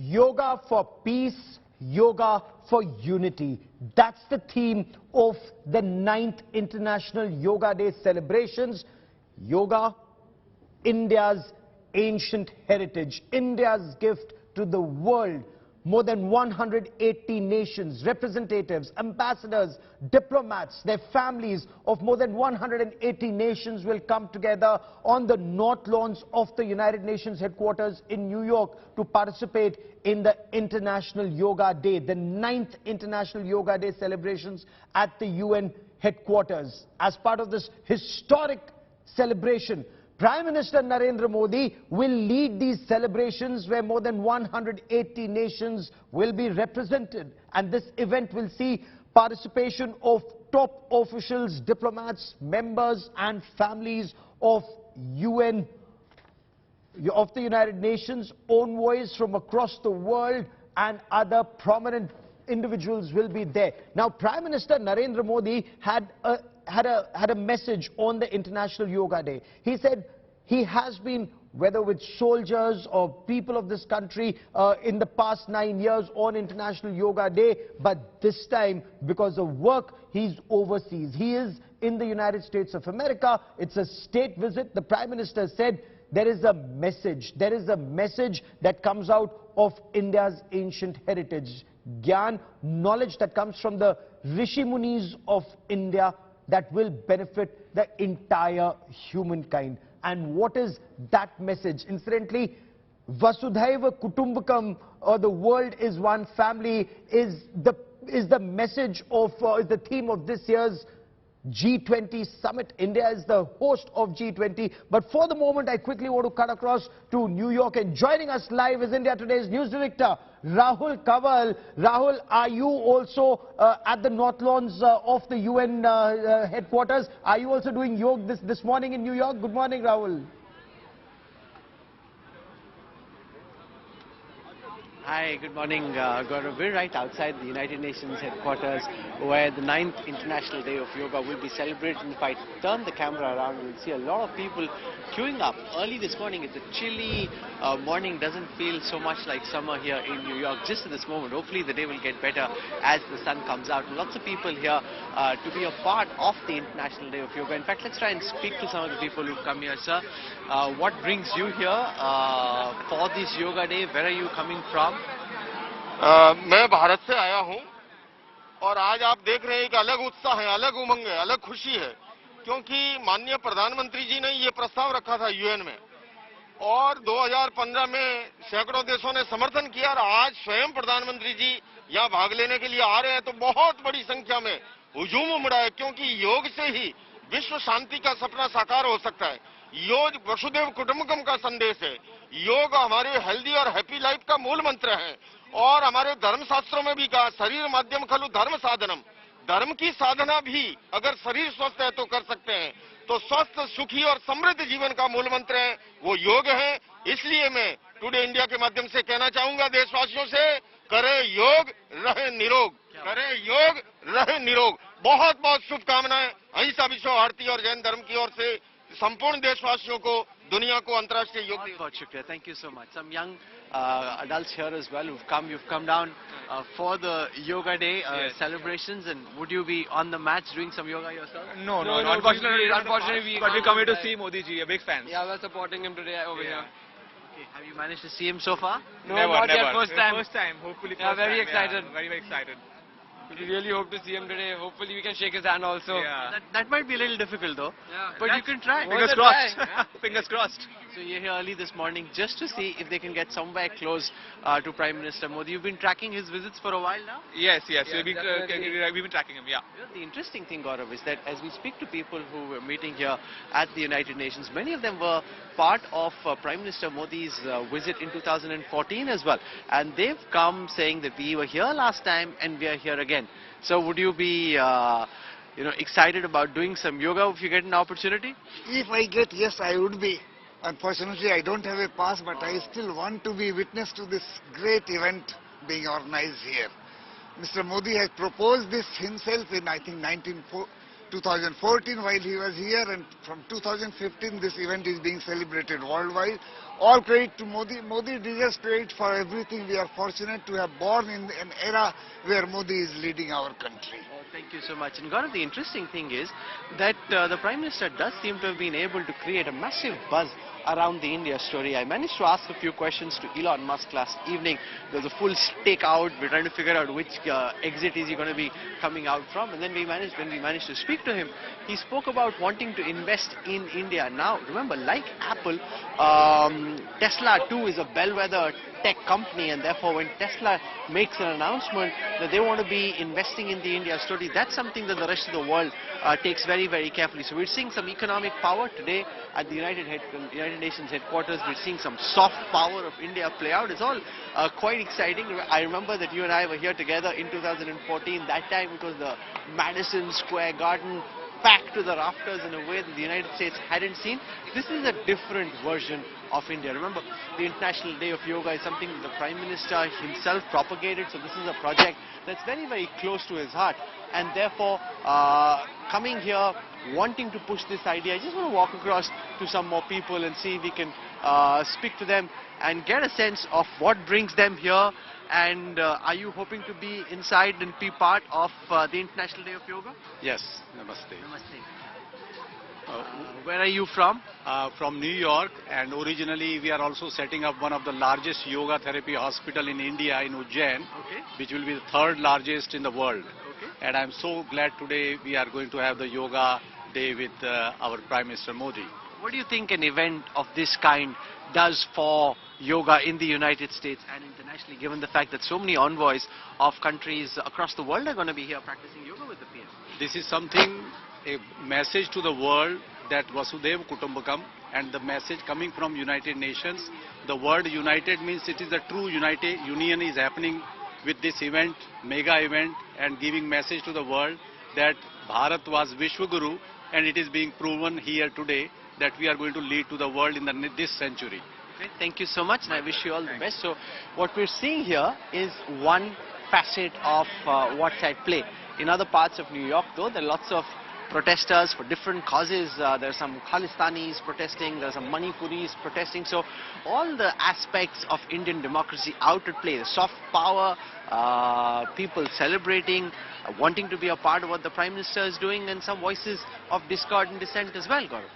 Yoga for peace, yoga for unity. That's the theme of the 9th International Yoga Day celebrations. Yoga, India's ancient heritage, India's gift to the world. More than 180 nations, representatives, ambassadors, diplomats, their families of more than 180 nations will come together on the north lawns of the United Nations headquarters in New York to participate in the International Yoga Day, the 9th International Yoga Day celebrations at the UN headquarters. As part of this historic celebration, Prime Minister Narendra Modi will lead these celebrations where more than 180 nations will be represented. And this event will see participation of top officials, diplomats, members and families of the United Nations, envoys from across the world and other prominent individuals will be there. Now, Prime Minister Narendra Modi had a message on the International Yoga Day. He said he has been, whether with soldiers or people of this country, in the past 9 years on International Yoga Day, but this time, because of work, he's overseas. He is in the United States of America. It's a state visit. The Prime Minister said there is a message that comes out of India's ancient heritage. Gyan, knowledge that comes from the Rishi Munis of India that will benefit the entire humankind. And what is that message? Incidentally, Vasudhaiva Kutumbakam, or the world is one family, is the message of, is the theme of this year's G20 summit. India is the host of G20. But for the moment, I quickly want to cut across to New York, and joining us live is India Today's news director, Rahul Kanwal. Rahul, are you also at the North Lawns of the UN headquarters? Are you also doing yoga this morning in New York? Good morning, Rahul. Hi, good morning, Gaurav. We're right outside the United Nations headquarters where the 9th International Day of Yoga will be celebrated. If I turn the camera around, you'll see a lot of people queuing up. Early this morning, it's a chilly morning, doesn't feel so much like summer here in New York just at this moment. Hopefully the day will get better as the sun comes out. Lots of people here to be a part of the International Day of Yoga. In fact, let's try and speak to some of the people who've come here. Sir, what brings you here for this Yoga Day? Where are you coming from? मैं भारत से आया हूं और आज आप देख रहे हैं कि अलग उत्साह है, अलग उमंग है, अलग खुशी है, क्योंकि माननीय प्रधानमंत्री जी ने ये प्रस्ताव रखा था यूएन में और 2015 में सैकड़ों देशों ने समर्थन किया और आज स्वयं प्रधानमंत्री जी यहां भाग लेने के लिए आ रहे हैं, तो बहुत बड़ी संख्या में हुजूम उमड़ा है, क्योंकि योग से ही विश्व शांति का सपना साकार हो सकता है। योग वसुधैव कुटुंबकम का संदेश है। योग हमारे हेल्दी और हैप्पी लाइफ का मूल मंत्र है और हमारे धर्मशास्त्रों में भी कहा, शरीर माध्यम खलु धर्म साधनम। धर्म की साधना भी अगर शरीर स्वस्थ है तो कर सकते हैं। तो स्वस्थ, सुखी और समृद्ध जीवन का मूल मंत्र है वो योग है। इसलिए मैं टुडे इंडिया के माध्यम से कहना चाहूंगा देशवासियों से, करें योग, रहे निरोग, करें योग, रहे निरोग। बहुत बहुत शुभकामनाएं अहिंसा, विश्व भारती और जैन धर्म की ओर से संपूर्ण देशवासियों को, दुनिया को अंतर्राष्ट्रीय योग दिवस। बहुत शुक्रिया, thank you so much. Some young adults here as well you've come down for the Yoga Day celebrations, and would you be on the mats doing some yoga yourself? No, unfortunately we're coming to see Modi ji, a big fan. Yeah, we're supporting him today over here. Okay, have you managed to see him so far? No, not yet, first time. First time, hopefully. Yeah, very excited. Yeah, very excited. We really hope to see him today. Hopefully we can shake his hand also. Yeah. That might be a little difficult though. Yeah. But you can try. Fingers crossed. Fingers crossed. So you're here early this morning just to see if they can get somewhere close to Prime Minister Modi. You've been tracking his visits for a while now? Yes. Yeah, we've been tracking him, yeah. You know, the interesting thing, Gaurav, is that as we speak to people who were meeting here at the United Nations, many of them were part of Prime Minister Modi's visit in 2014 as well. And they've come saying that we were here last time and we are here again. So would you be excited about doing some yoga if you get an opportunity? If I get, yes, I would be. Unfortunately, I don't have a pass, but I still want to be witness to this great event being organized here. Mr. Modi has proposed this himself in, I think, 2014 while he was here, and from 2015 this event is being celebrated worldwide. All credit to Modi. Modi deserves credit for everything. We are fortunate to have born in an era where Modi is leading our country. Oh, thank you so much. And Gaurav, the interesting thing is that the Prime Minister does seem to have been able to create a massive buzz around the India story. I managed to ask a few questions to Elon Musk last evening. There was a full stakeout. We're trying to figure out which exit is he going to be coming out from. And then when we managed to speak to him, he spoke about wanting to invest in India. Now, remember, like Apple, Tesla too is a bellwether tech company, and therefore when Tesla makes an announcement that they want to be investing in the India story, that's something that the rest of the world takes very, very carefully. So we're seeing some economic power today at the United Nations headquarters. We're seeing some soft power of India play out. It's all quite exciting. I remember that you and I were here together in 2014. That time it was the Madison Square Garden packed to the rafters in a way that the United States hadn't seen. This is a different version of India. Remember, the International Day of Yoga is something that the Prime Minister himself propagated, so this is a project that's very, very close to his heart. And therefore, coming here, wanting to push this idea, I just want to walk across to some more people and see if we can speak to them and get a sense of what brings them here. And are you hoping to be inside and be part of the International Day of Yoga? Yes, namaste. Namaste. Where are you from? From New York, and originally we are also setting up one of the largest yoga therapy hospital in India, in Ujjain, which will be the third largest in the world. And I'm so glad today we are going to have the yoga day with our Prime Minister Modi. What do you think an event of this kind does for yoga in the United States and internationally, given the fact that so many envoys of countries across the world are going to be here practicing yoga with the PM? This is something, a message to the world that Vasudhaiva Kutumbakam, and the message coming from United Nations. The word united means it is a true union is happening with this event, mega event, and giving message to the world that Bharat was Vishwaguru, and it is being proven here today that we are going to lead to the world in this century. Okay, thank you so much, and I wish you all the best. So what we're seeing here is one facet of what's at play. In other parts of New York, though, there are lots of protesters for different causes. There are some Khalistanis protesting, there are some Manipuris protesting. So all the aspects of Indian democracy out at play. The soft power, people celebrating, wanting to be a part of what the Prime Minister is doing, and some voices of discord and dissent as well, Gaurav.